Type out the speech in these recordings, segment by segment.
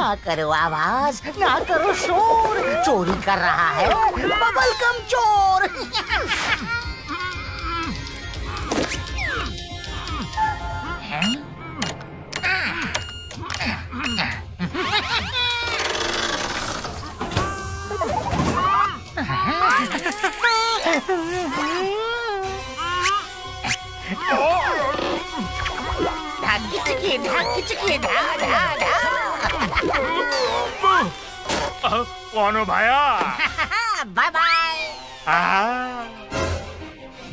ना करो आवाज, ना करो शोर, चोरी कर रहा है बबल गम चोर। कौन हो भाया? Bye bye.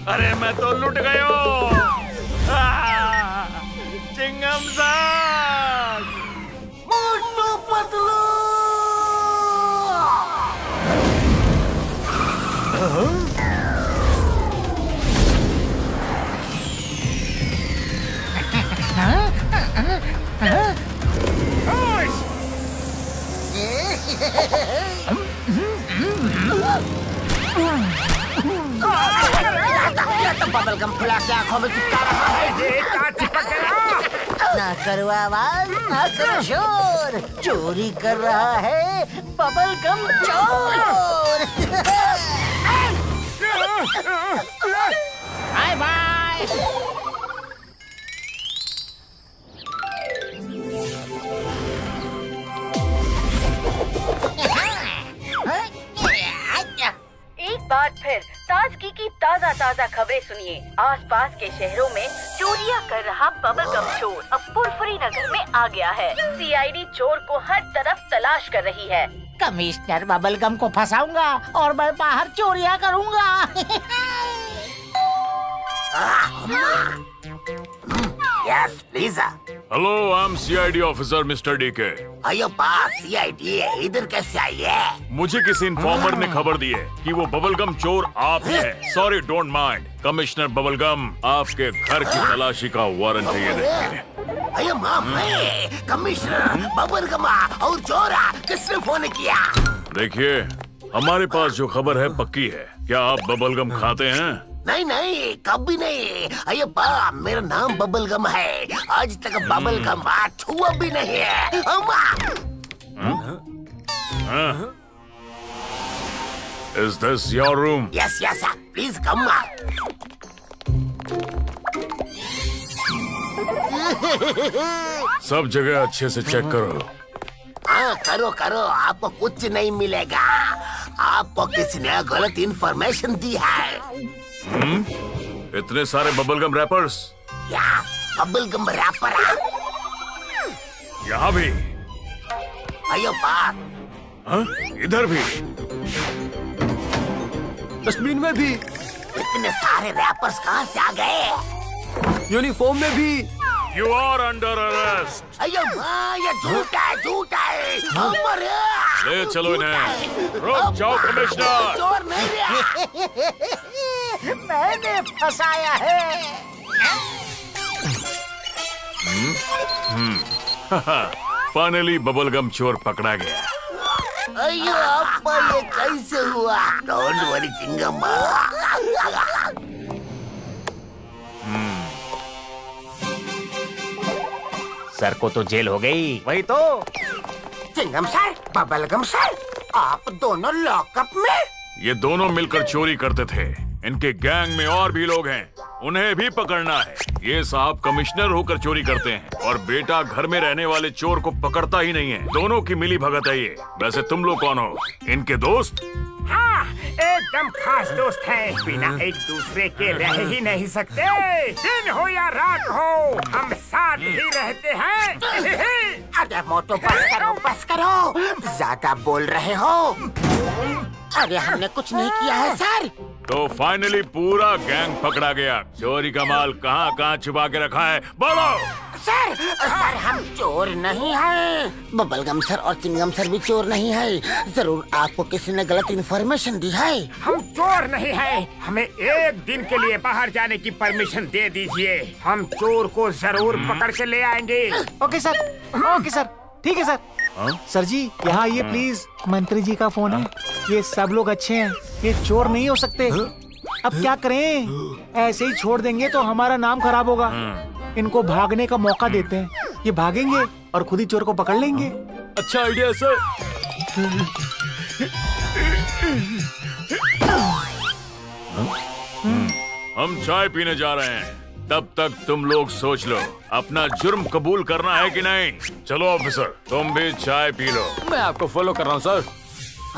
अरे मैं तो लुट गयो। चिंगम साहब, मोटू पतलू। बबल गम फुला के आंखों में चिपका रहा है। चिपक गया। ना करो आवाज, ना करो शोर, चोरी कर रहा है बबल गम चोर। Bye bye. एक बार फिर ताजगी की ताज़ा ताज़ा खबरें सुनिए। आसपास के शहरों में चोरियां कर रहा बबल गम चोर अब फुरफुरी नगर में आ गया है। सीआईडी चोर को हर तरफ तलाश कर रही है। कमिश्नर बबल गम को फंसाऊंगा और मैं बाहर चोरियां करूंगा। Yes, please. Hello, I am CID officer mister DK. अयो पास सीआईडी है, इधर कैसे आई है? मुझे किसी इन्फॉर्मर ने खबर दी है कि वो बबलगम चोर आप ही हैं। Sorry, don't mind. Commissioner bubblegum, आपके घर की तलाशी का वारंट है, ये देखिए। अयो माँ, मैं कमिश्नर बबलगमा और चोरा, किसने फोन किया? देखिए, हमारे पास जो खबर है पक्की है। क्या आप बबलगम खाते हैं? नहीं नहीं, कभी नहीं। अयो बा, मेरा नाम बबलगम है। आज तक बबलगम छुआ भी नहीं है। Is this your room? Yes, yes, please come. सब जगह अच्छे से चेक करो। हाँ, करो करो, आपको कुछ नहीं मिलेगा। आपको किसी ने गलत इन्फॉर्मेशन दी है। इतने सारे बबलगम रैपर्स? क्या बबलगम रैपर? यहाँ भी? अयो बात, हाँ? इधर भी? डस्टबिन में भी? इतने सारे रैपर्स कहाँ से आ गए? यूनिफॉर्म में भी? You are under arrest. अयो माँ, ये झूठा है, झूठा है। अमर ले चलो इन्हें। रुक जाओ कमिश्नर। चोर नहीं है। मैंने फंसाया है। फाइनली बबलगम चोर पकड़ा गया। अयो अप्पा, ये कैसे हुआ? Don't worry Chingam. सर को तो जेल हो गई। वही तो। चिंगम सर, बबलगम सर, आप दोनों लॉकअप में? ये दोनों मिलकर चोरी करते थे। इनके गैंग में और भी लोग हैं, उन्हें भी पकड़ना है। ये साहब कमिश्नर होकर चोरी करते हैं और बेटा घर में रहने वाले चोर को पकड़ता ही नहीं है। दोनों की मिली भगत है ये। वैसे तुम लोग कौन हो? इनके दोस्त? हाँ, एकदम खास दोस्त हैं। बिना एक दूसरे के रह ही नहीं सकते। दिन हो या रात हो, हम साथ ही रहते हैं। अरे मोटो, बस करो, ज्यादा बोल रहे हो। अरे हमने कुछ नहीं किया है सर। तो फाइनली पूरा गैंग पकड़ा गया। चोरी का माल कहाँ कहाँ छुपा के रखा है, बोलो। सर, सर हम चोर नहीं हैं। बबलगम सर और चिंगम सर भी चोर नहीं है। जरूर आपको किसी ने गलत इन्फॉर्मेशन दी है। हम चोर नहीं हैं। हमें एक दिन के लिए बाहर जाने की परमिशन दे दीजिए। हम चोर को जरूर पकड़ के ले आएंगे। ओके सर, ओके सर, ठीक है सर। सर जी, यहाँ आइए प्लीज। मंत्री जी का फोन है। ये सब लोग अच्छे हैं, ये चोर नहीं हो सकते। अब क्या करें? ऐसे ही छोड़ देंगे तो हमारा नाम खराब होगा। इनको भागने का मौका देते हैं। ये भागेंगे और खुद ही चोर को पकड़ लेंगे। अच्छा आइडिया सर। हम चाय पीने जा रहे हैं, तब तक तुम लोग सोच लो अपना जुर्म कबूल करना है कि नहीं। चलो ऑफिसर, तुम भी चाय पी लो। मैं आपको फॉलो कर रहा हूँ सर।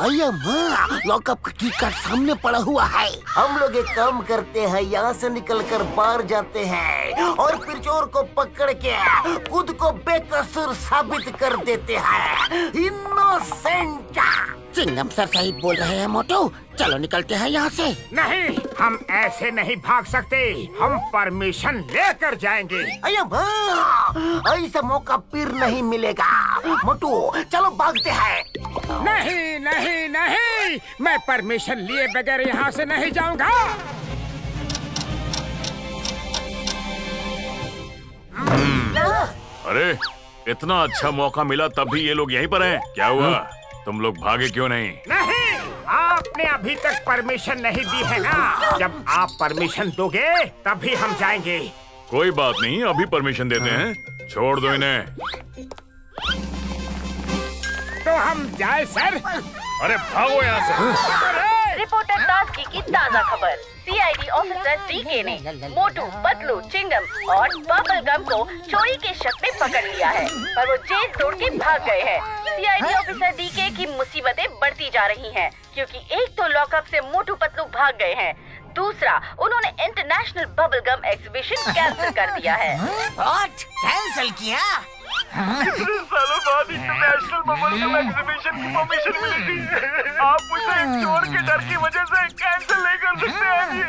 अय्या माँ, लॉकअप का की कार्ड सामने पड़ा हुआ है। हम लोग एक काम करते हैं, यहाँ से निकलकर बाहर जाते हैं और फिर चोर को पकड़ के खुद को बेकसूर साबित कर देते हैं। इनोसेंट। चिंगम सर सही बोल रहे हैं मोटू, चलो निकलते हैं यहाँ से। नहीं, हम ऐसे नहीं भाग सकते, हम परमिशन लेकर जाएंगे। अय्या माँ, ऐसा मौका फिर नहीं मिलेगा। मोटू चलो भागते हैं। नहीं नहीं नहीं, मैं परमिशन लिए बगैर यहाँ से नहीं जाऊंगा। अरे इतना अच्छा मौका मिला तब भी ये लोग यहीं पर हैं। क्या हुआ, तुम लोग भागे क्यों नहीं? नहीं, आपने अभी तक परमिशन नहीं दी है ना। जब आप परमिशन दोगे तभी हम जाएंगे। कोई बात नहीं, अभी परमिशन देते हैं, छोड़ दो इन्हें। तो हम जाए सर। अरे भागो यहाँ से। रिपोर्टर ताजगी की ताज़ा खबर। सीआईडी ऑफिसर डीके ने मोटू, पतलू, चिंगम और बबल गम को चोरी के शक में पकड़ लिया है, पर वो जेल तोड़ के भाग गए हैं। सीआईडी ऑफिसर डीके की मुसीबतें बढ़ती जा रही हैं, क्योंकि एक तो लॉकअप से मोटू पतलू भाग गए हैं, दूसरा उन्होंने international bubble gum exhibition cancel कर दिया है। कैंसिल किया? इतने सालों बाद इंटरनेशनल बबल गम एग्जीबिशन की परमिशन मिली थी। आप मुझे चोर के डर की वजह से कैंसिल नहीं कर सकते हैं जी।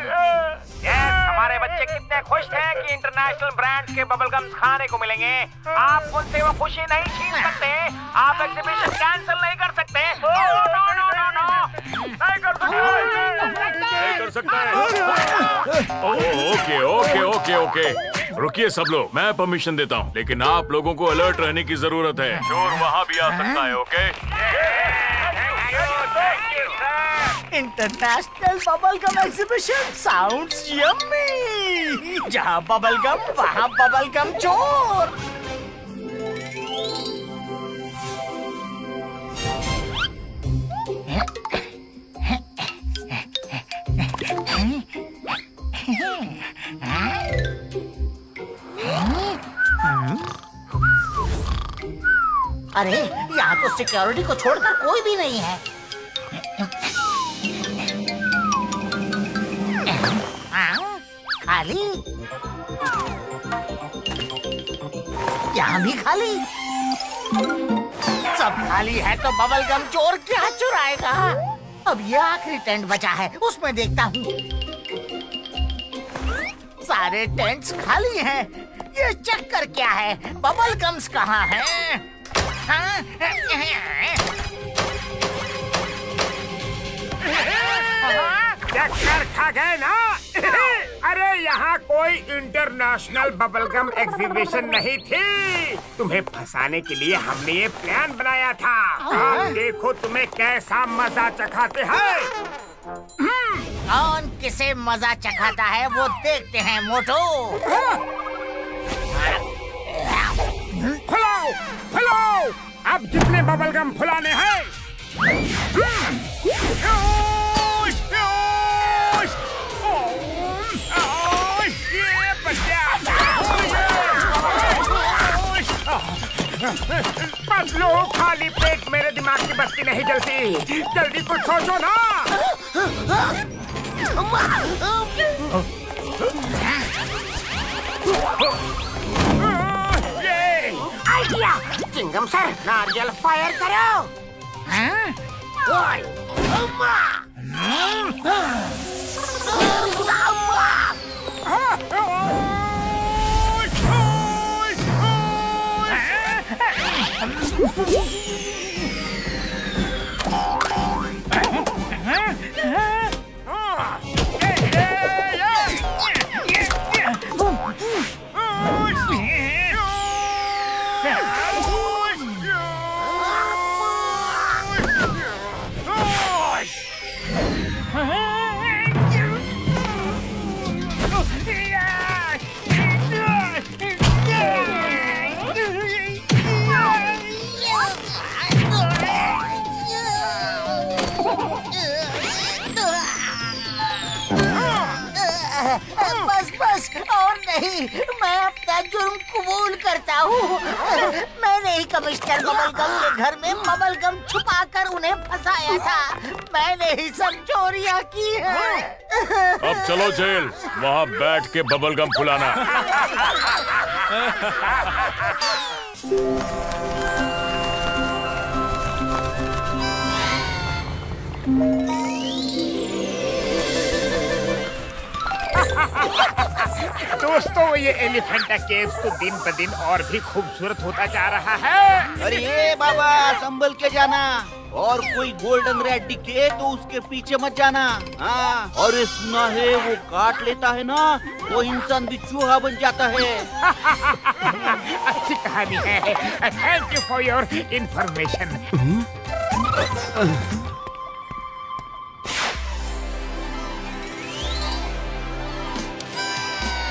हमारे बच्चे कितने खुश थे कि इंटरनेशनल ब्रांड्स के बबल गम्स खाने को मिलेंगे। आप उनसे वो खुशी नहीं छीन सकते। आप एग्जीबिशन कैंसिल नहीं कर सकते। नो नो नो नो, नहीं कर सकते। नहीं कर सकता है। ओके ओके ओके ओके, रुकिए सब लोग, मैं परमिशन देता हूँ, लेकिन आप लोगों को अलर्ट रहने की जरूरत है। चोर वहाँ भी आ सकता है। Okay, international bubble gum exhibition sounds yummy. जहाँ बबल गम वहाँ बबल गम चोर। अरे यहाँ तो सिक्योरिटी को छोड़कर कोई भी नहीं है। खाली, यहाँ भी खाली, सब खाली है तो बबल गम चोर क्या चुराएगा? अब ये आखिरी टेंट बचा है, उसमें देखता हूँ। सारे टेंट्स खाली हैं। ये चक्कर क्या है? बबल गम्स कहाँ हैं? चक्कर खा गए ना। अरे यहाँ कोई इंटरनेशनल बबलगम एग्जीबिशन नहीं थी। तुम्हें फंसाने के लिए हमने ये प्लान बनाया था। आप देखो तुम्हें कैसा मजा चखाते हैं। कौन किसे मजा चखाता है वो देखते हैं मोटू। फुलाओ फुलाओ, अब जितने बबलगम फुलाने हैं। पतलू, खाली पेट मेरे दिमाग की बत्ती नहीं जलती। जल्दी कुछ सोचो ना। आइडिया, चिंगम सर, नारियल फायर करो। ओए, अम्मा। बस बस और नहीं, मैं अपना जुर्म कबूल करता हूँ। मैंने ही कमिश्नर बबलगम के घर में बबलगम छुपाकर उन्हें फंसाया था। मैंने ही सब चोरियां की है। अब चलो जेल, वहाँ बैठ के बबलगम फुलाना। दोस्तों, ये एलिफेंटा केव तो दिन ब दिन और भी खूबसूरत होता जा रहा है। अरे ये बाबा, संभल के जाना, और कोई गोल्डन रैट दिखे तो उसके पीछे मत जाना। हाँ, और ये सुना है वो काट लेता है ना, वो इंसान भी चूहा बन जाता है। अच्छी कहानी है। Thank you for your information.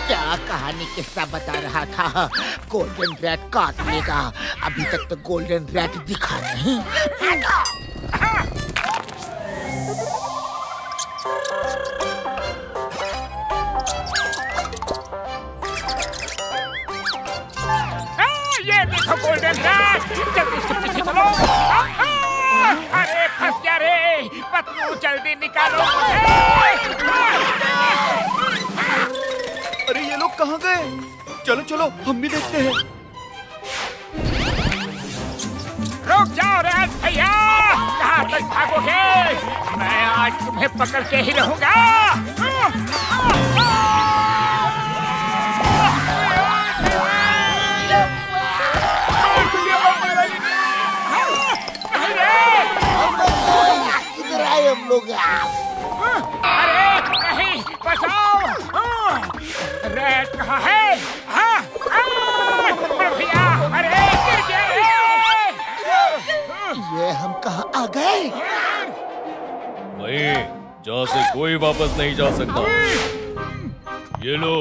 क्या कहानी किस्सा बता रहा था? गोल्डन रैट काटने का। अभी तक तो गोल्डन रैट दिखा नहीं। ये देखो गोल्डन रैट, जल्दी से पीछे चलो। अरे फंस गया रे, पतलू जल्दी निकालो मुझे। अरे ये लोग कहाँ गए? चलो चलो, हम भी देखते हैं। रुक जाओ रैट भैया, कहाँ तक भागोगे? मैं आज तुम्हें पकड़ के ही रहूंगा। किधर आए हम लोग? अरे नहीं, बचाओ। रैट कहाँ है? भैया, अरे गिर गया रे। ये हम कहाँ आ गए? वहीं जहाँ से कोई वापस नहीं जा सकता। ये लो,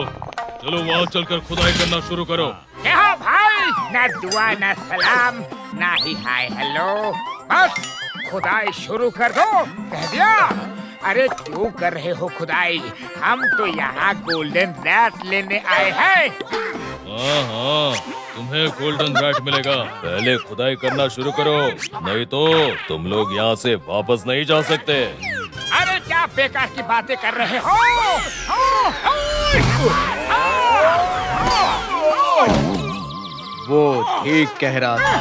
चलो वहाँ चलकर खुदाई करना शुरू करो। क्या भाई, ना दुआ ना सलाम ना ही हाय हेलो, बस खुदाई शुरू कर दो, कह दिया। अरे क्यों कर रहे हो खुदाई? हम तो यहाँ गोल्डन रैट लेने आए हैं। हाँ हाँ, तुम्हें गोल्डन रैट मिलेगा। पहले खुदाई करना शुरू करो, नहीं तो तुम लोग यहाँ से वापस नहीं जा सकते। अरे क्या बेकार की बातें कर रहे हो? वो ठीक कह रहा था।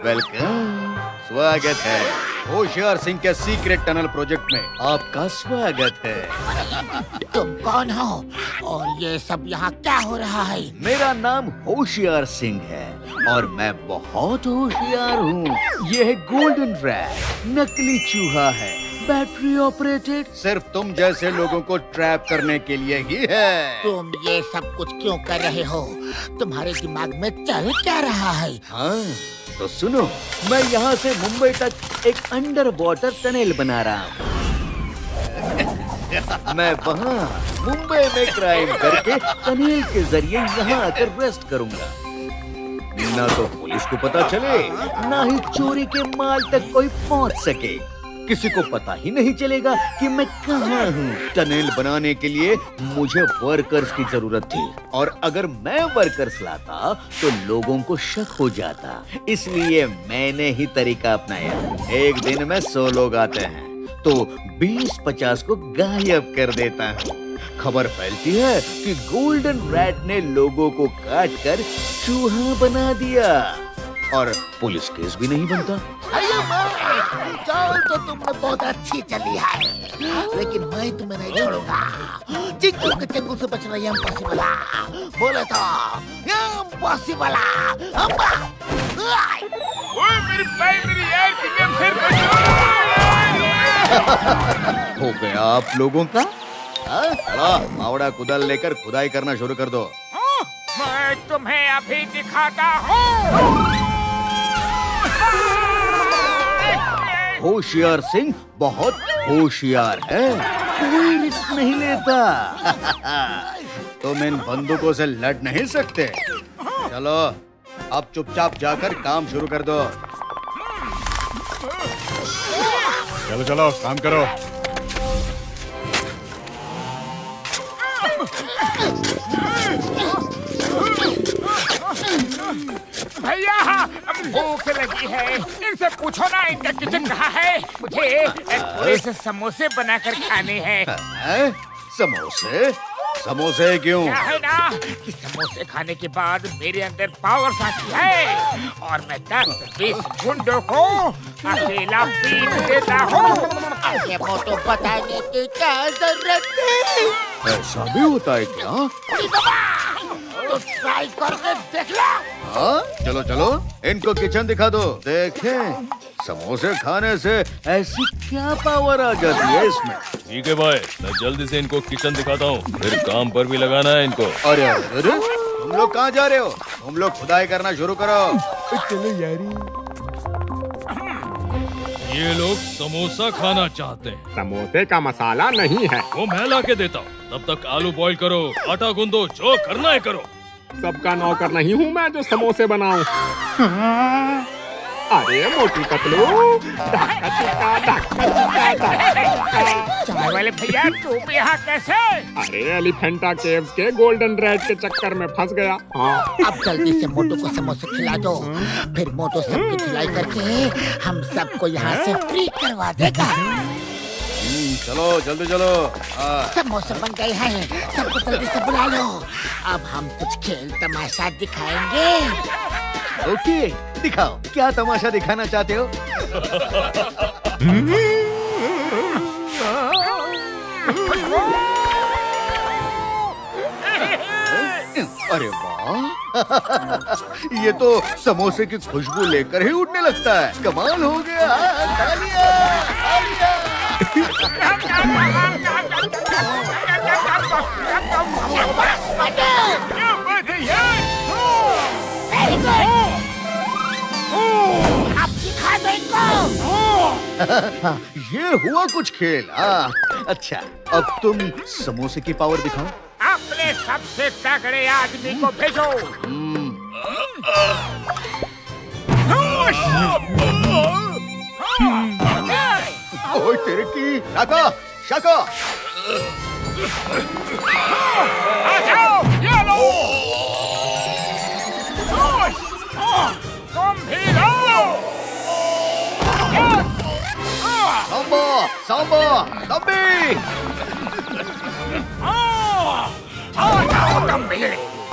वेलकम, स्वागत है। होशियार सिंह के सीक्रेट टनल प्रोजेक्ट में आपका स्वागत है। तुम कौन हो और ये सब यहाँ क्या हो रहा है? मेरा नाम होशियार सिंह है और मैं बहुत होशियार हूँ। ये है गोल्डन रैट, नकली चूहा है, बैटरी ऑपरेटेड, सिर्फ तुम जैसे लोगों को ट्रैप करने के लिए ही है। तुम ये सब कुछ क्यों कर रहे हो? तुम्हारे दिमाग में चल क्या रहा है? हाँ तो सुनो, मैं यहाँ से मुंबई तक एक अंडर वाटर टनल बना रहा हूँ। मैं वहाँ मुंबई में क्राइम करके टनल के जरिए यहाँ आकर रेस्ट करूँगा। ना तो पुलिस को पता चले, ना ही चोरी के माल तक कोई पहुँच सके। किसी को पता ही नहीं चलेगा कि मैं कहाँ हूँ। टनल बनाने के लिए मुझे वर्कर्स की जरूरत थी और अगर मैं वर्कर्स लाता तो लोगों को शक हो जाता, इसलिए मैंने ही तरीका अपनाया। एक दिन में 100 लोग आते हैं तो 20-50 को गायब कर देता हूँ। खबर फैलती है कि गोल्डन रैट ने लोगों को काट कर चूहा बना दिया और पुलिस केस भी नहीं बनता। चाल तो तुमने बहुत अच्छी चली है, लेकिन मैं तुम्हें नहीं छोड़ूंगा। चिंटू के चंगू से बचना इम्पॉसिबल। बोले तो इम्पॉसिबल। हो गया आप लोगों का? मावड़ा कुदाल लेकर खुदाई करना शुरू कर दो। मैं तुम्हें अभी दिखाता हूँ। होशियार सिंह बहुत होशियार है, कोई रिस्क नहीं लेता। तुम इन बंदूकों से लड़ नहीं सकते। चलो अब चुपचाप जाकर काम शुरू कर दो। चलो चलो काम करो। भैया भूख लगी है, इनसे पूछो ना इनका किचन कहाँ है। मुझे थोड़े से समोसे बनाकर खाने हैं। समोसे? समोसे क्यों? क्या है ना कि समोसे खाने के बाद मेरे अंदर पावर्स आती है और मैं 10-20 गुंडों को अकेला पीट देता हूँ। ऐसे फोटो बताने की क्या जरूरत है? ऐसा भी होता है क्या? तो ट्राई करके देख लो। हाँ चलो चलो इनको किचन दिखा दो, देखें समोसे खाने से ऐसी क्या पावर आ जाती है इसमें। ठीक है भाई, मैं जल्दी से इनको किचन दिखाता हूँ, फिर काम पर भी लगाना है इनको। अरे अरे अरे तुम लोग कहाँ जा रहे हो? तुम लोग खुदाई करना शुरू करो। चलो यारी। ये लोग समोसा खाना चाहते हैं। समोसे का मसाला नहीं है। वो मैं ला के देता हूँ, तब तक आलू बॉईल करो, आटा गूंदो, जो करना है करो। सबका नौकर नहीं हूँ मैं जो समोसे बनाऊं। अरे मोटी पतलू, चाय वाले भैया तू यहाँ कैसे? अरे एलिफेंटा केव्स के गोल्डन रेड के चक्कर में फंस गया। हाँ। अब जल्दी से मोटू को समोसे खिला दो, फिर मोटू सबकी खिलाई करके हम सबको यहाँ से फ्री करवा देगा। चलो जल्दी चलो। समोसे बन गए हैं, सबको जल्दी से बुला लो। अब हम कुछ खेल तमाशा दिखाएंगे। ओके दिखाओ, क्या तमाशा दिखाना चाहते हो? अरे वाह ये तो समोसे की खुशबू लेकर ही उड़ने लगता है। कमाल हो गया। तालियां, तालियां। अब दिखा दो इनको। ये हुआ कुछ खेल। अच्छा अब तुम समोसे की पावर दिखाओ। अपने सबसे तगड़े आदमी को भेजो। ओए तेरे की शाका शाका। आ जाओ ये लो। तुम भी लो। सांबा सांबा तंबी।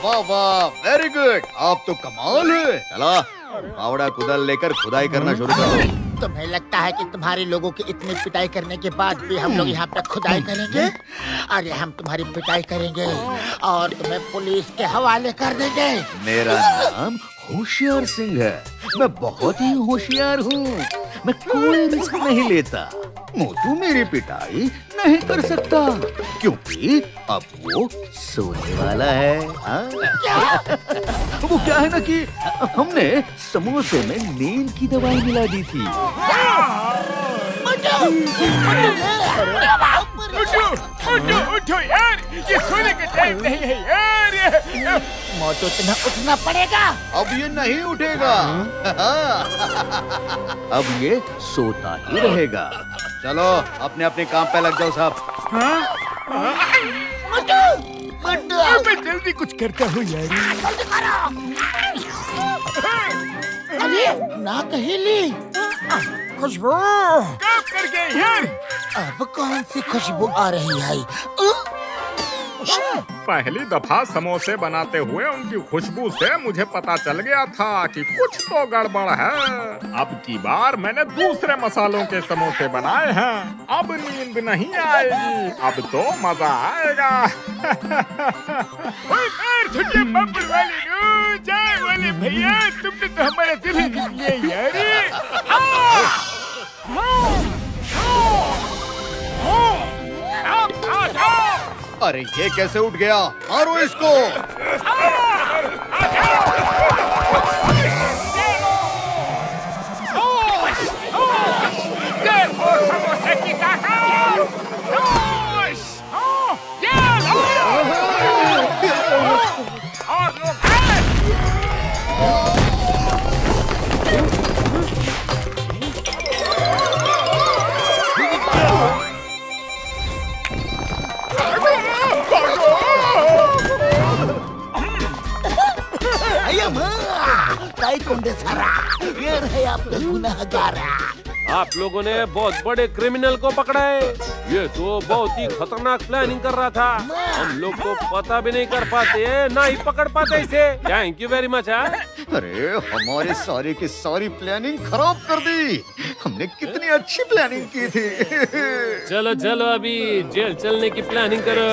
वाह वाह वेरी गुड, आप तो कमाल है। चला फावड़ा कुदाल लेकर खुदाई करना शुरू करो। तुम्हें लगता है कि तुम्हारे लोगों की इतनी पिटाई करने के बाद भी हम लोग यहाँ पे खुदाई करेंगे? अरे हम तुम्हारी पिटाई करेंगे और तुम्हें पुलिस के हवाले कर देंगे। मेरा नाम होशियार सिंह है, मैं बहुत ही होशियार हूँ। मैं कोई रिस्क नहीं लेता। मोटू मेरी पिटाई नहीं कर सकता क्योंकि अब वो सोने वाला है। वो क्या है ना कि हमने समोसे में नींद की दवाई मिला दी थी। उठो यार, ये सोने का टाइम नहीं है यार। मोटू तुम्हें उठना पड़ेगा। अब ये नहीं उठेगा। अब ये सोता ही रहेगा। चलो अपने अपने काम पे लग जाओ साहब। मैं जल्दी कुछ करता हूँ यार। अरे ना कहेली खुशबू काम कर गए यार। अब कौन सी खुशबू आ रही है? पहली दफा समोसे बनाते हुए उनकी खुशबू से मुझे पता चल गया था कि कुछ तो गड़बड़ है। अब की बार मैंने दूसरे मसालों के समोसे बनाए हैं। अब नींद नहीं आएगी, अब तो मजा आएगा। चाय वाले भैया, तुमने तो हमारा दिल ही जीत लिया यार। अरे ये कैसे उठ गया? मारो इसको। समोसे की ताकत। और लोग गुंडे सारा, ये है आपका गुनहगारा। आप लोगों ने बहुत बड़े क्रिमिनल को पकड़ा है। ये तो बहुत ही खतरनाक प्लानिंग कर रहा था। हम लोग को पता भी नहीं कर पाते, ना ही पकड़ पाते इसे। Thank you very much. अरे हमारे सारे की सारी प्लानिंग खराब कर दी। हमने कितनी अच्छी प्लानिंग की थी। चलो चलो अभी जेल चलने की प्लानिंग करो।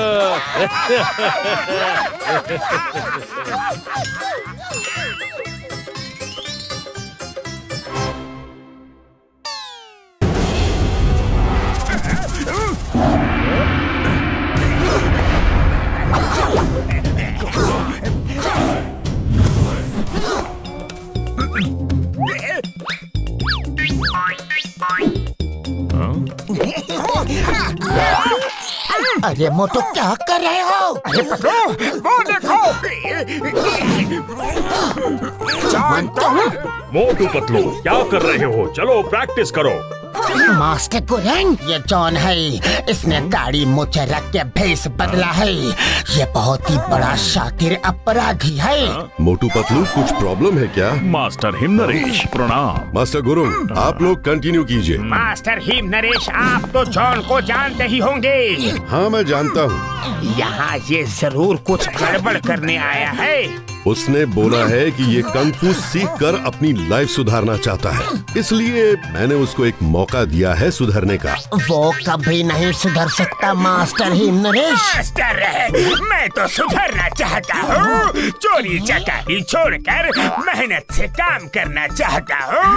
अरे मोटू क्या कर रहे हो? अरे पकड़ो, वो देखो। मोटू पतलू क्या कर रहे हो? चलो प्रैक्टिस करो। मास्टर कुरंग, ये जॉन है। इसने दाढ़ी मूंछ रख के भेष बदला है। ये बहुत ही बड़ा शातिर अपराधी है। मोटू पतलू कुछ प्रॉब्लम है क्या? मास्टर हिम नरेश प्रणाम। मास्टर गुरुंग आप लोग कंटिन्यू कीजिए। मास्टर हिम नरेश, आप तो जॉन को जानते ही होंगे। हाँ मैं जानता हूँ। यहाँ ये जरूर कुछ गड़बड़ करने आया है। उसने बोला है कि ये कंग फू सीख कर अपनी लाइफ सुधारना चाहता है, इसलिए मैंने उसको एक मौका दिया है सुधरने का। वो कभी नहीं सुधर सकता मास्टर हिम नरेश। मास्टर, मैं तो सुधरना चाहता हूँ। चोरी चकारी छोड़कर मेहनत से काम करना चाहता हूँ,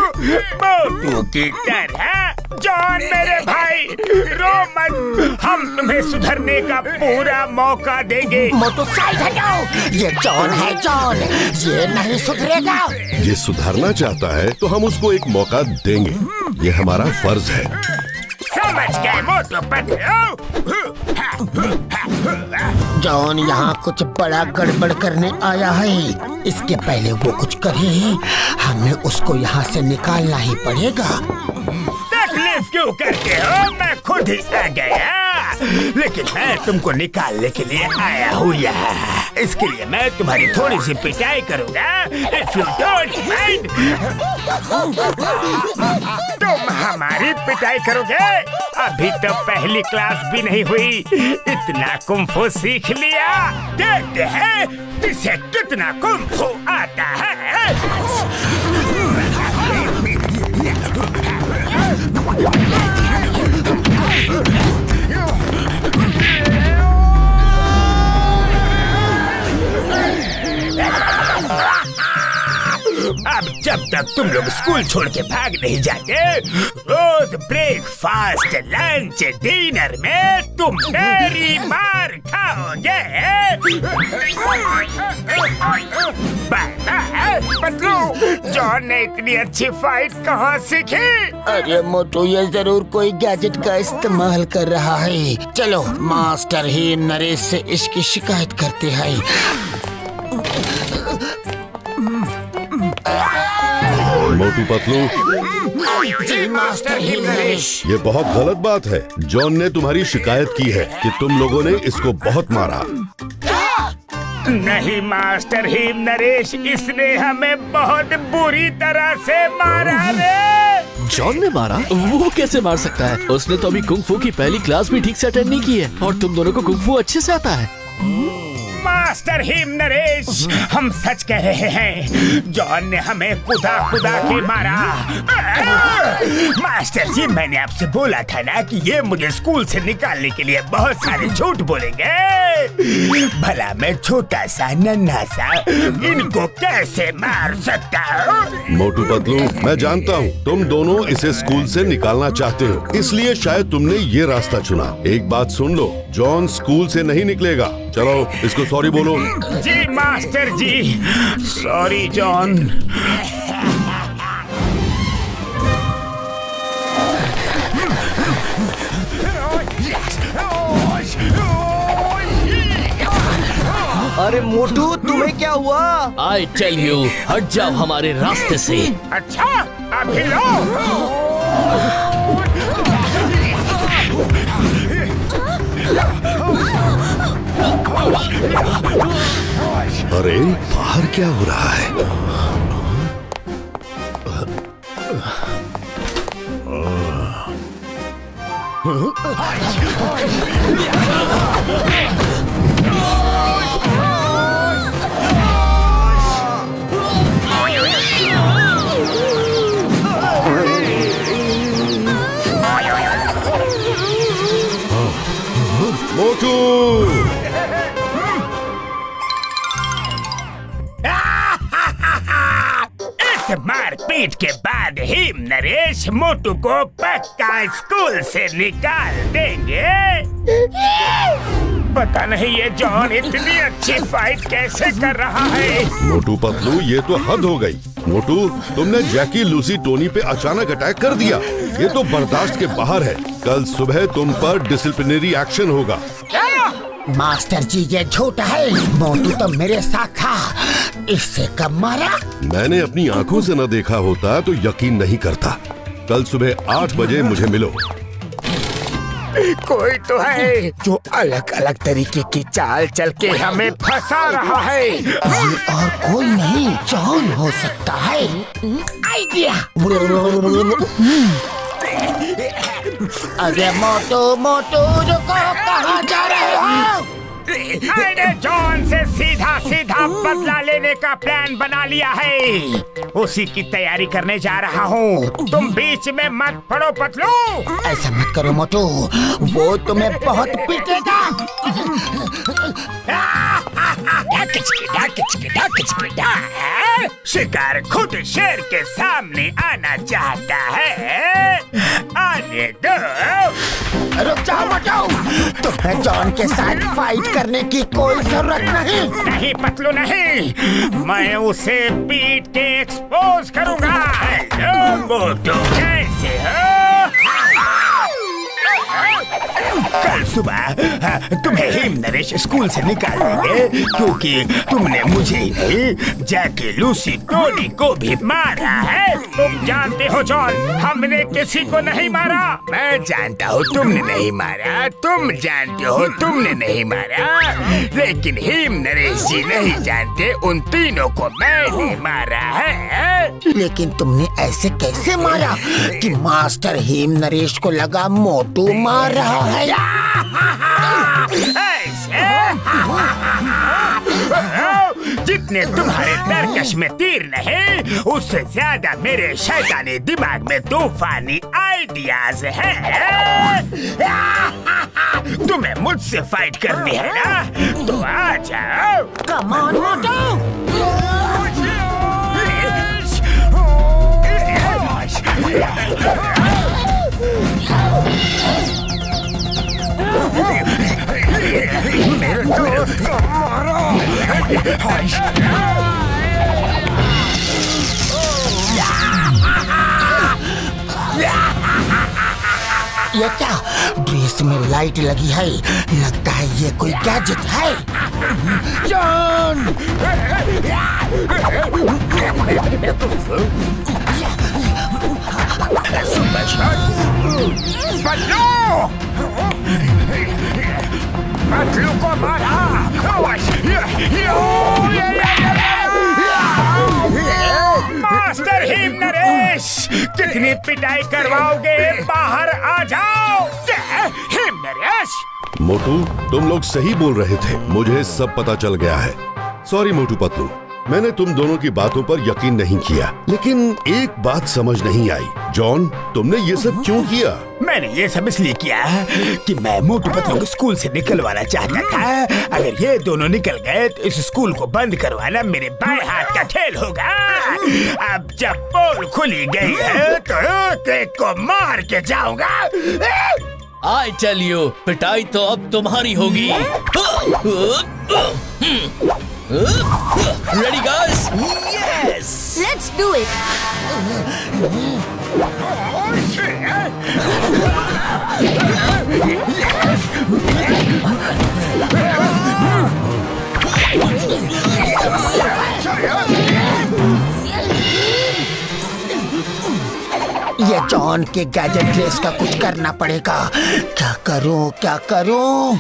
मोटू की तरह। जॉन मेरे भाई, रो मत, हम तुम्हें सुधरने का पूरा मौका देंगे। मोटू साइड हटाओ, ये जॉन है जॉन, ये नहीं सुधरेगा। ये सुधरना चाहता है तो हम उसको एक मौका देंगे, ये हमारा फर्ज है। समझ गए मोटू पतलू। जॉन यहाँ कुछ बड़ा गड़बड़ करने आया है। इसके पहले वो कुछ करे, हमें उसको यहाँ से निकालना ही पड़ेगा। तकलीफ क्यों करते हो? मैं खुद ही आ गया, लेकिन मैं तुमको निकालने के लिए आया हूँ यहाँ। इसके लिए मैं तुम्हारी थोड़ी सी पिटाई करूँगा, if you don't mind। तुम हमारी पिटाई करोगे? अभी तो पहली क्लास भी नहीं हुई, इतना कुंफू सीख लिया। देखते हैं इसे कितना कुंफू आता है। अब जब तक तुम लोग स्कूल छोड़ के भाग नहीं जाते, रोज ब्रेकफास्ट, लंच, डिनर में तुम मेरी मार खाओगे। पतलू, जॉन ने इतनी अच्छी फाइट कहाँ सीखी? अरे मोटू, ये जरूर कोई गैजेट का इस्तेमाल कर रहा है। चलो मास्टर हिम नरेश से इसकी शिकायत करते हैं। मोटू पतलू, जी मास्टर हिम नरेश। ये बहुत गलत बात है। जॉन ने तुम्हारी शिकायत की है कि तुम लोगों ने इसको बहुत मारा। नहीं मास्टर हिम नरेश, इसने हमें बहुत बुरी तरह से मारा रे। जॉन ने मारा? वो कैसे मार सकता है? उसने तो अभी कुंग फू की पहली क्लास भी ठीक से अटेंड नहीं की है, और तुम दोनों को कुंग फू अच्छे से आता है। मास्टर हिम नरेश, हम सच कह रहे हैं। जॉन ने हमें कुदा कुदा के मारा। मास्टर जी, मैंने आपसे बोला था ना कि ये मुझे स्कूल से निकालने के लिए बहुत सारे झूठ बोलेंगे। भला मैं छोटा सा नन्हा सा इनको कैसे मार सकता हूँ? मोटू पतलू, मैं जानता हूँ तुम दोनों इसे स्कूल से निकालना चाहते हो, इसलिए शायद तुमने ये रास्ता चुना। एक बात सुन लो, जॉन स्कूल से नहीं निकलेगा। चलो इसको सॉरी बोलो। जी मास्टर जी, सॉरी जॉन। अरे मोटू, तुम्हें क्या हुआ? आई टेल यू, हट जाओ हमारे रास्ते से। अच्छा, अभी लो। अरे बाहर क्या हो रहा है? मोटू! इस मारपीट के बाद ही नरेश मोटू को पक्का स्कूल से निकाल देंगे। पता नहीं ये जॉन इतनी अच्छी फाइट कैसे कर रहा है। मोटू पतलू, ये तो हद हो गई। मोटू, तुमने जैकी, लूसी, टोनी पे अचानक अटैक कर दिया। ये तो बर्दाश्त के बाहर है। कल सुबह तुम पर डिसिप्लिनरी एक्शन होगा। मास्टर जी, ये झूठ है। मोटू तो मेरे साथ था। इससे कब मारा? मैंने अपनी आंखों से न देखा होता तो यकीन नहीं करता। कल सुबह 8 बजे मुझे मिलो। कोई तो है जो अलग अलग तरीके की चाल चल के हमें फंसा रहा है। ये और कोई नहीं, जॉन हो सकता है। आइडिया! अरे मोटू मोटू, रुको, कहाँ जा रहे हो? मैंने जॉन से सीधा सीधा बदला लेने का प्लान बना लिया है। उसी की तैयारी करने जा रहा हूँ। तुम बीच में मत पड़ो पतलू। ऐसा मत करो मोटू, वो तुम्हें बहुत पीटेगा। शिकार खुद शेर के सामने आना चाहता है। आने दो। रुक जाओ मोटू, तुम्हें जॉन के साथ फाइट करने की कोई जरूरत नहीं। नहीं पतलू नहीं, मैं उसे पीट के एक्सपोज करूंगा। हेलो मोटू, कैसे हो? कल सुबह तुम्हें हिम नरेश स्कूल से निकाल देंगे, क्योंकि तुमने मुझे ही नहीं, जैकी, लूसी, टोनी को भी मारा है। तुम जानते हो जॉन, हमने किसी को नहीं मारा। मैं जानता हूँ तुमने नहीं मारा, तुम जानते हो तुमने नहीं मारा, लेकिन हिम नरेश जी नहीं जानते उन तीनों को मैंने मारा है। लेकिन तुमने ऐसे कैसे मारा कि मास्टर हिम नरेश को लगा मोटू मार रहा है? ऐसे जितने तुम्हारे तरकश में तीर नहीं, उससे ज्यादा मेरे शैतानी दिमाग में तूफानी आइडियाज हैं। तुम्हें मुझसे फाइट करनी है ना, तो आ जाओ। कम ऑन मोटू। मेरे दोस्त को मारो। ये क्या? ड्रेस में लाइट लगी है, लगता है ये कोई गैजेट है। जॉन! Super shot! पतलू को मारा। मास्टर हिम नरेश, कितनी पिटाई करवाओगे? बाहर आ जाओ। हिम नरेश! मोटू, तुम लोग सही बोल रहे थे। मुझे सब पता चल गया है। सॉरी मोटू पतलू, मैंने तुम दोनों की बातों पर यकीन नहीं किया। लेकिन एक बात समझ नहीं आई। जॉन, तुमने ये सब क्यों किया? मैंने ये सब इसलिए किया कि मैं मोटू पतलू को स्कूल से निकलवाना चाहता था। अगर ये दोनों निकल गए तो इस स्कूल को बंद करवाना मेरे बाएं हाथ का खेल होगा। अब जब पोल खुली गई है तो एक को मार के जाऊंगा। आई टेल यू, पिटाई तो अब तुम्हारी होगी। Ready guys? Yes! Let's do it! ये जॉन के गैजेट ड्रेस का कुछ करना पड़ेगा। क्या करूं, क्या करूं?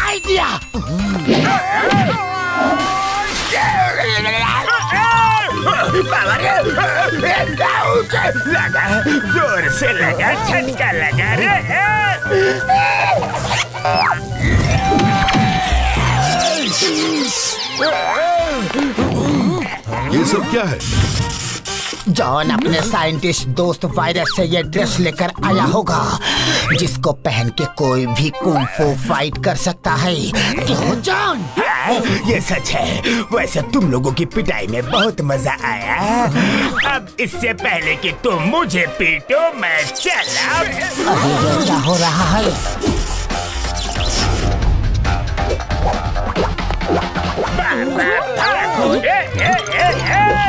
आइडिया! लगा, जोर से लगा, झटका लगा रे। ये सब क्या है? जॉन अपने साइंटिस्ट दोस्त वायरस से ये ड्रेस लेकर आया होगा, जिसको पहन के कोई भी कुंग-फू फाइट कर सकता है। क्यों जॉन? ये सच है। वैसे तुम लोगों की पिटाई में बहुत मजा आया। अब इससे पहले कि तुम मुझे पीटो, मैं चला। अभी ये क्या हो रहा है?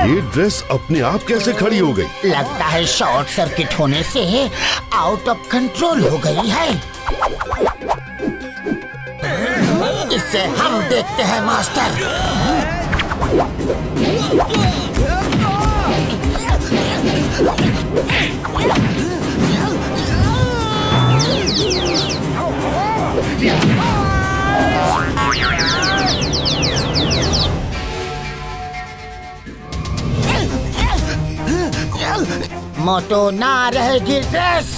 ये ड्रेस अपने आप कैसे खड़ी हो गई? लगता है शॉर्ट सर्किट होने से आउट ऑफ कंट्रोल हो गई है। इससे हम देखते हैं मास्टर। मोटो ना रहेगी ड्रेस,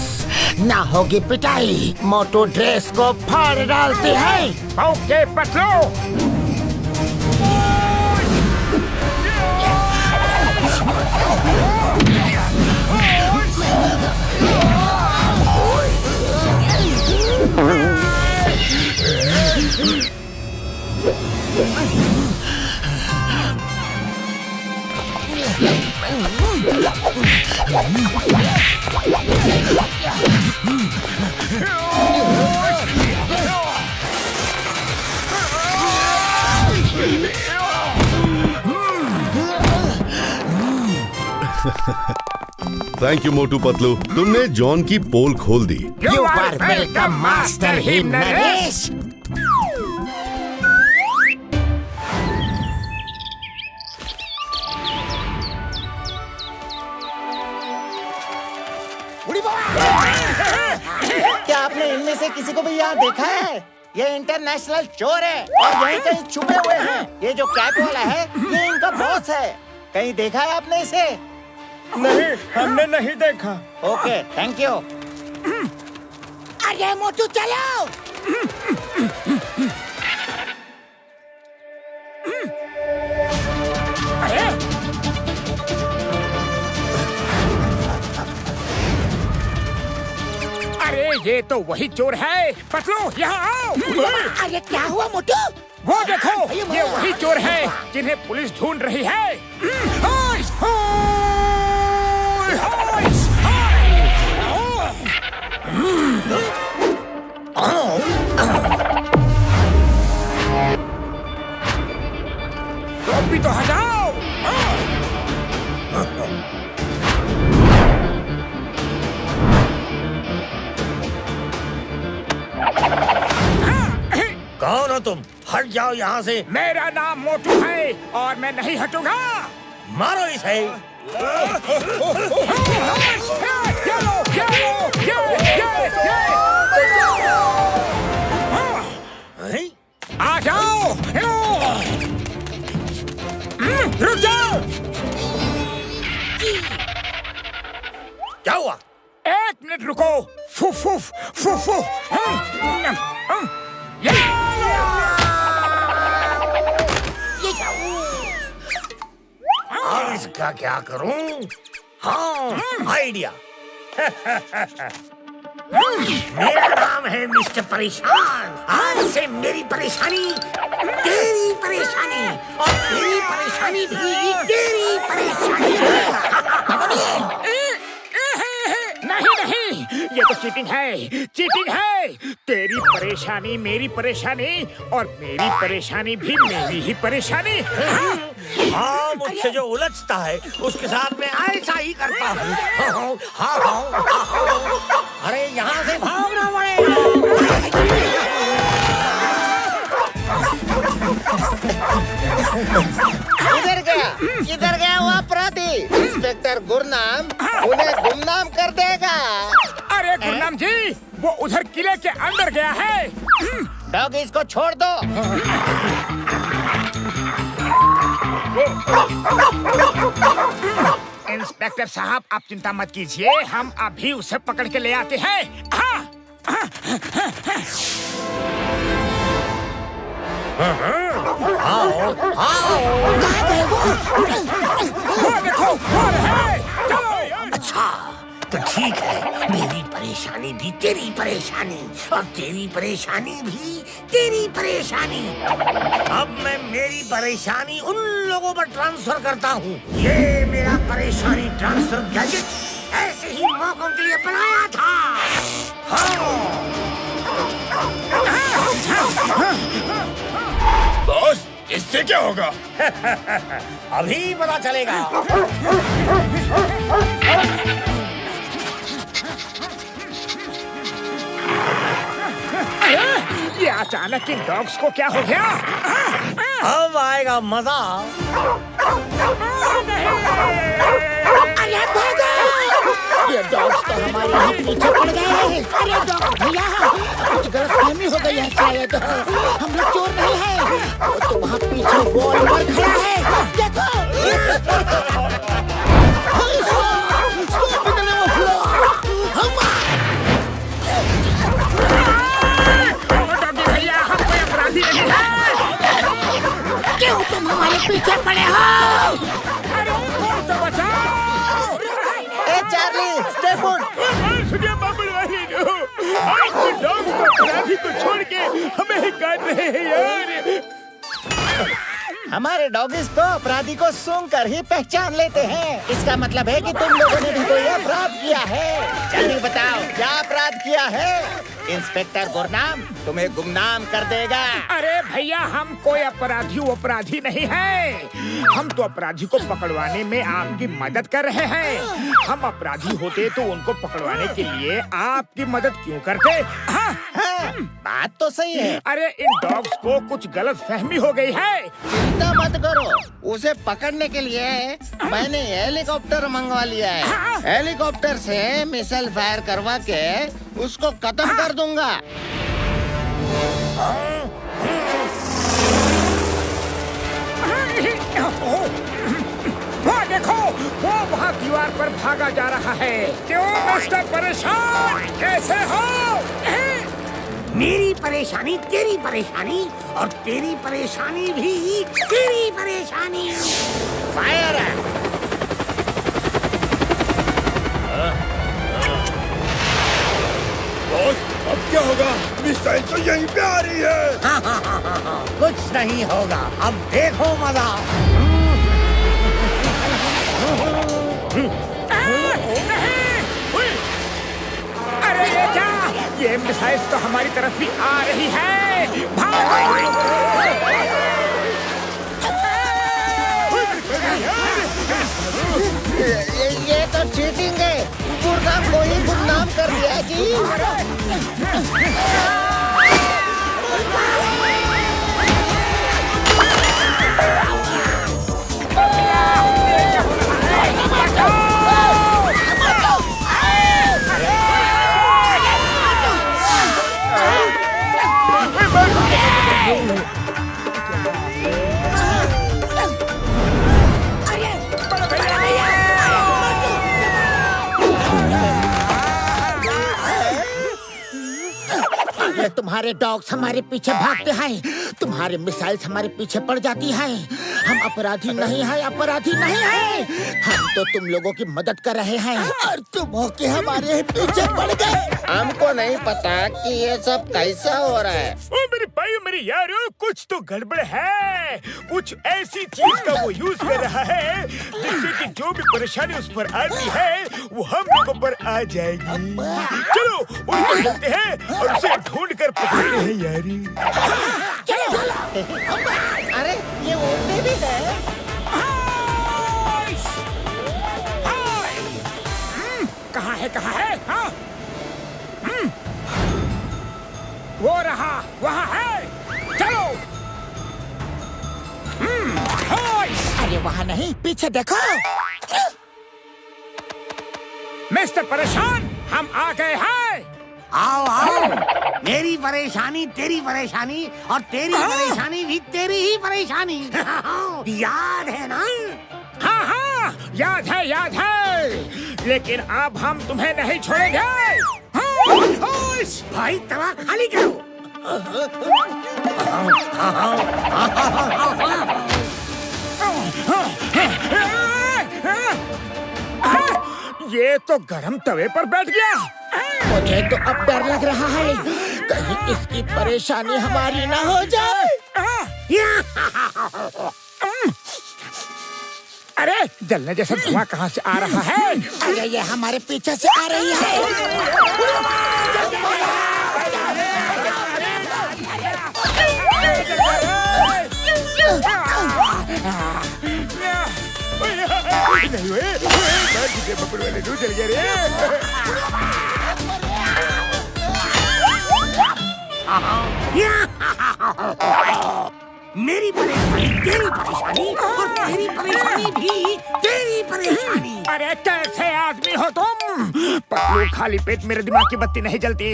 ना होगी पिटाई। मोटो ड्रेस को फाड़ डालते हैं। Okay Patlu. Thank you Motu Patlu, तुमने जॉन की पोल खोल दी। यू आर वेलकम मास्टर ही नरेश। क्या आपने इनमें से किसी को भी यहाँ देखा है? ये इंटरनेशनल चोर है और यहीं कहीं छुपे हुए हैं। ये जो कैप वाला है, ये इनका बॉस है। कहीं देखा है आपने इसे? नहीं, हमने नहीं देखा। Okay, thank you. अरे मोटू चलो। अरे ये तो वही चोर है। पतलू यहाँ आओ। अरे क्या हुआ मोटू? वो देखो, ये वही चोर है जिन्हें पुलिस ढूंढ रही है। टोपी तो हटाओ। कौन हो तुम? हट जाओ यहाँ से। मेरा नाम मोटू है और मैं नहीं हटूंगा। मारो इसे। आ जाओ। रुक जाओ। क्या हुआ? 1 मिनट रुको। फुफ फुफ फुफ फुफ। अब इसका क्या करूं? हाँ, आइडिया। मेरा नाम है मिस्टर परेशान। आज से मेरी परेशानी तेरी परेशानी और तेरी परेशानी भी तेरी परेशानी। नहीं नहीं, ये तो चीटिंग है, चीटिंग है। तेरी परेशानी मेरी परेशानी और मेरी परेशानी भी मेरी ही परेशानी। हाँ, मुझसे जो उलझता है उसके साथ मैं ऐसा ही करता हूँ। अरे यहाँ से भागना इधर गया वो अपराधी। इंस्पेक्टर गुरनाम उन्हें गुमनाम कर देगा। अरे गुरनाम जी, वो उधर किले के अंदर गया है। डॉग, इसको छोड़ दो। इंस्पेक्टर साहब, आप चिंता मत कीजिए, हम अभी उसे पकड़ के ले आते हैं। अच्छा तो ठीक है, मेरी परेशानी भी तेरी परेशानी और तेरी परेशानी भी तेरी परेशानी। अब मैं मेरी परेशानी उन लोगों पर ट्रांसफर करता हूँ। ये मेरा परेशानी ट्रांसफर गैजेट ऐसे ही मौकों के लिए बनाया था। बॉस, इससे क्या होगा? अभी पता चलेगा। ये अचानक इन डॉग्स को क्या हो गया? अब आएगा मजा। अरे भागो! ये डॉग्स तो हमारे ही पीछे पड़ गए हैं। अरे डॉग भैया, कुछ गलतफहमी हो गई है शायद। हम लोग चोर नहीं हैं। वो तो वहाँ पीछे वॉल पर खड़ा है, देखो। क्यों तुम हमारे पीछे पड़े हो? अरे तो बचाओ! ए चार्ली, स्टे पुट। सुनिए बाबूलाल, आज डॉग्स को अपराधी को छोड़ के हमें ही काट रहे हैं यार। हमारे डॉगिस तो अपराधी को सूंघ कर ही पहचान लेते हैं। इसका मतलब है कि तुम लोगों ने भी कोई अपराध किया है। जल्दी बताओ, क्या अपराध किया है? इंस्पेक्टर गुरनाम तुम्हें गुमनाम कर देगा। अरे भैया, हम कोई अपराधी नहीं है। हम तो अपराधी को पकड़वाने में आपकी मदद कर रहे हैं। हम अपराधी होते तो उनको पकड़वाने के लिए आपकी मदद क्यों करते? हाँ, बात तो सही है। अरे इन डॉग्स को कुछ गलत फहमी हो गई है। चिंता मत करो, उसे पकड़ने के लिए मैंने हेलीकॉप्टर मंगवा लिया है। हेलीकॉप्टर से मिसाइल फायर करवा के उसको खत्म कर दूंगा। वो देखो, वो वहाँ दीवार पर भागा जा रहा है। क्यों मिस्टर परेशान, कैसे हो? मेरी परेशानी तेरी परेशानी और तेरी परेशानी भी तेरी परेशानी। फायर है। बॉस, अब क्या होगा? मिसाइल तो यहीं पे आ रही है। कुछ नहीं होगा, अब देखो मजा। अरे ये क्या? ये मिसाइल तो हमारी तरफ भी आ रही है। भागो! ये तो चीटिंग है। गुरनाम को ही गुमनाम कर दिया जी। तुम्हारे डॉग्स हमारे पीछे भागते हैं, तुम्हारे मिसाइल्स हमारे पीछे पड़ जाती हैं। हम अपराधी नहीं हैं, अपराधी नहीं हैं। हम तो तुम लोगों की मदद कर रहे हैं और तुम होके हमारे पीछे पड़ गए। हमको नहीं पता कि ये सब कैसा हो रहा है। ओ मेरे भाई, मेरे यारो, कुछ तो गड़बड़ है। कुछ ऐसी चीज का वो यूज कर रहा है जिससे कि जो भी परेशानी उस पर आती है वो हम लोगों पर आ जाएगी। चलो उनको चलते हैं और उसे ढूंढ कर पकड़ते हैं यारी। अरे ये उड़ते भी है। कहाँ है, कहाँ है? हाँ? वो रहा, वहाँ है। चलो। अरे वहाँ नहीं, पीछे देखो। मिस्टर परेशान, हम आ गए हैं। आओ आओ, मेरी परेशानी तेरी परेशानी और तेरी परेशानी भी तेरी ही परेशानी। याद है ना? हाँ हाँ, याद है, लेकिन अब हम तुम्हें नहीं छोड़ेंगे। भाई तवा खाली करो। ये तो गरम तवे पर बैठ गया। मुझे तो अब डर लग रहा है, कहीं इसकी परेशानी हमारी ना हो जाए। अरे जलने जैसा धुआं कहाँ से आ रहा है? अरे ये हमारे पीछे से आ रही है। नहीं हुए, बबलू वाले दूध जल गए रे। मेरी परेशानी तेरी परेशानी और तेरी परेशानी भी तेरी परेशानी। अरे कैसे आदमी हो तुम? पतलू खाली पेट मेरे दिमाग की बत्ती नहीं जलती।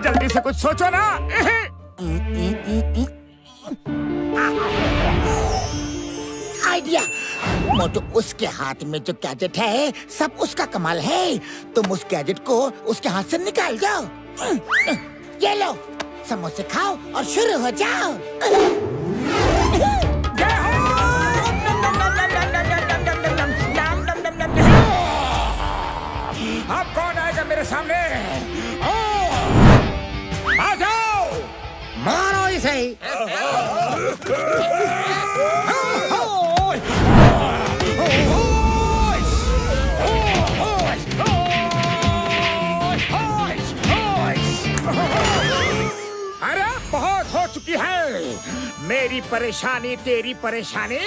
जल्दी से कुछ सोचो ना। आइडिया। मोटू, उसके हाथ में जो गैजेट है सब उसका कमाल है। तुम उस गैजेट को उसके हाथ से निकाल जाओ। ये लो, समोसे खाओ और शुरू हो जाओ। अब कौन आएगा मेरे सामने? आ जाओ, मारो इसे। अरे बहुत हो चुकी है। मेरी परेशानी तेरी परेशानी,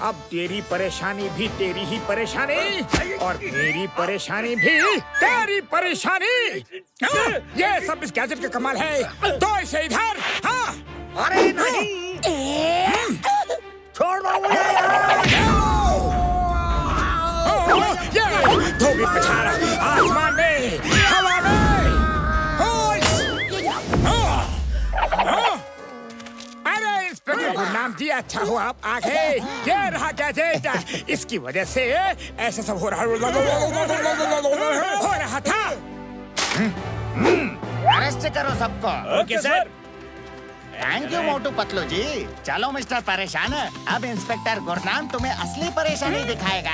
अब तेरी परेशानी भी तेरी ही परेशानी और मेरी परेशानी भी तेरी परेशानी। ये सब इस गैजेट का कमाल है। तो इसे इधर। हाँ, अरे नहीं, छोड़ दो मुझे। ये धोबी पछाड़ा आसमान में, हवा में। अरे इंस्पेक्टर गुरनाम जी, अच्छा हुआ आप आ गए। ये रहा गैजेट, इसकी वजह से ऐसा सब हो रहा था। अरेस्ट करो सबको। Okay sir. Thank you Motu Patlu जी। चलो मिस्टर परेशान, अब इंस्पेक्टर गुरनाम तुम्हें असली परेशानी दिखाएगा।